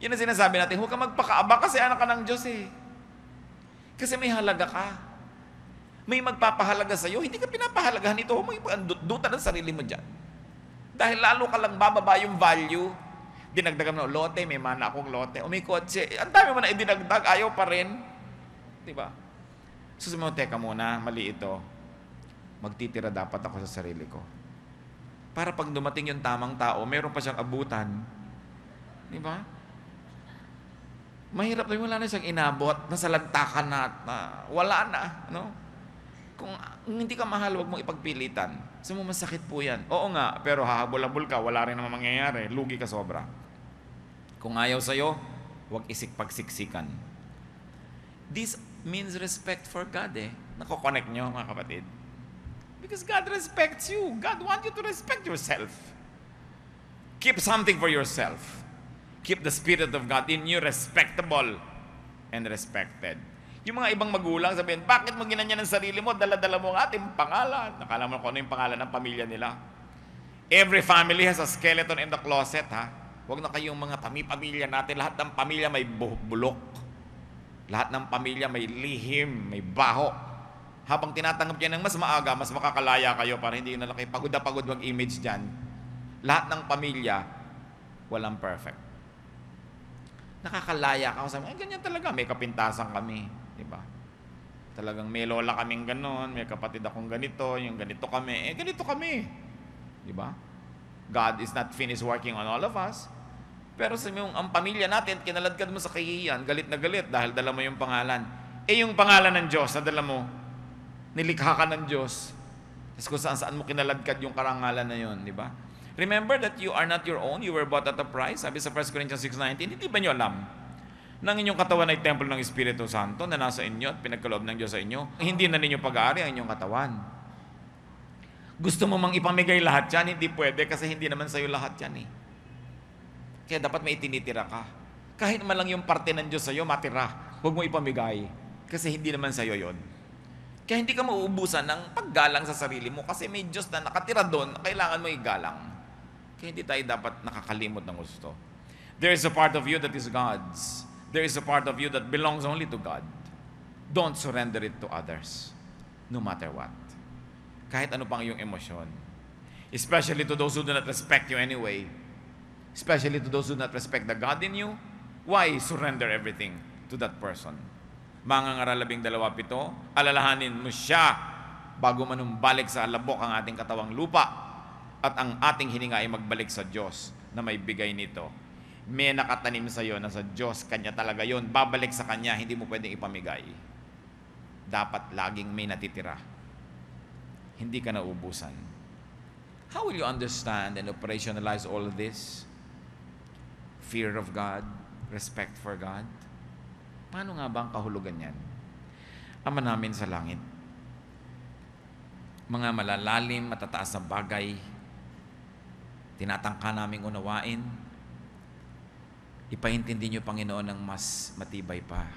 Yan ang sinasabi natin, huwag ka magpakaaba kasi anak ka ng Diyos eh. Kasi may halaga ka. May magpapahalaga sa'yo, hindi ka pinapahalagahan ito. Huwag mo duta ng sarili mo dyan. Dahil lalo ka lang bababa yung value. Dinagdagan mo, lote, may mana akong lote. O may kotse, ang dami mo na idinagdag, ayaw pa rin. Diba? Susunod mo, teka muna, mali ito. Magtitira dapat ako sa sarili ko. Para pag dumating yung tamang tao, meron pa siyang abutan. Di ba? Mahirap na wala na siyang inabot, nasalantakan na, wala na. No? Kung hindi ka mahal, huwag mong ipagpilitan. Sa mo masakit po yan. Oo nga, pero hahabol-habol ka, wala rin naman mangyayari. Lugi ka sobra. Kung ayaw sa'yo, huwag pagsiksikan. This means respect for God eh. Nako-connect nyo mga kapatid. Because God respects you. God wants you to respect yourself. Keep something for yourself. Keep the Spirit of God in you respectable and respected. Yung mga ibang magulang sabihin, bakit mo ginanyan ang sarili mo? Dala-dala mo ang ating pangalan. Nakala mo kung ano yung pangalan ng pamilya nila. Every family has a skeleton in the closet, ha? Huwag na kayong mga pamilya natin. Lahat ng pamilya may bulok. Lahat ng pamilya may lihim, may baho. Habang tinatanggap niya ng mas maaga, mas makakalaya kayo para hindi na lang kayo pagod na pagod mag-image dyan. Lahat ng pamilya, walang perfect. Nakakalaya ka. Sabi, ganyan talaga. May kapintasan kami. Diba? Talagang may lola kaming ganon, may kapatid akong ganito, yung ganito kami. Ganito kami. Diba? God is not finished working on all of us. Pero sa yung ang pamilya natin, kinaladkad mo sa kahihiyan, galit na galit dahil dala mo yung pangalan. Yung pangalan ng Diyos na dala mo, nilikha ka ng Diyos. Tapos kung saan mo kinaladkad yung karangalan na yun, di ba? Remember that you are not your own, you were bought at a price. Sabi sa 1 Corinthians 6:19, hindi ba nyo alam na ang inyong katawan ay templo ng Espiritu Santo na nasa inyo at pinagkaloob ng Diyos sa inyo? Hindi na ninyo pag-aari ang inyong katawan. Gusto mo mang ipamigay lahat yan, hindi pwede kasi hindi naman sa'yo lahat yan eh. Kaya dapat may itinitira ka. Kahit man lang yung parte ng Diyos sa'yo, matira. Huwag mo ipamigay kasi hindi naman sa'yo yon. Kaya hindi ka mauubusan ng paggalang sa sarili mo kasi may Diyos na nakatira doon, kailangan mo igalang. Kaya hindi tayo dapat nakakalimot ng gusto. There is a part of you that is God's. There is a part of you that belongs only to God. Don't surrender it to others, no matter what. Kahit ano pang iyong emosyon. Especially to those who do not respect you anyway. Especially to those who do not respect the God in you. Why surrender everything to that person? Mangangaral 12:7, alalahanin mo siya bago manumbalik sa alabok ang ating katawang lupa at ang ating hininga ay magbalik sa Diyos na may bigay nito. May nakatanim sa iyo na sa Diyos, Kanya talaga yon. Babalik sa Kanya, hindi mo pwedeng ipamigay. Dapat laging may natitira. Hindi ka naubusan. How will you understand and operationalize all of this? Fear of God, respect for God. Paano nga ba ang kahulugan yan? Ama namin sa langit, mga malalalim, matataas na bagay, tinatangka naming unawain, ipaintindi niyo, Panginoon, ng mas matibay pa.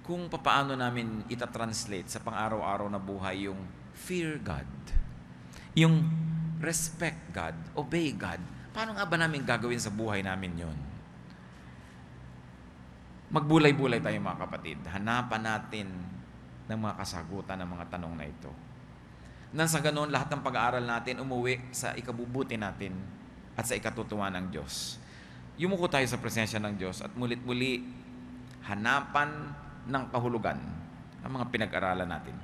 Kung papaano namin itatranslate sa pang-araw-araw na buhay yung fear God, yung respect God, obey God, paano nga ba namin gagawin sa buhay namin yon? Magbulay-bulay tayo mga kapatid. Hanapan natin ng mga kasagutan ng mga tanong na ito. Nang sa ganoon, lahat ng pag-aaral natin umuwi sa ikabubuti natin at sa ikatutuwa ng Diyos. Yumuko tayo sa presensya ng Diyos at mulit-muli hanapan ng kahulugan ang mga pinag-aralan natin.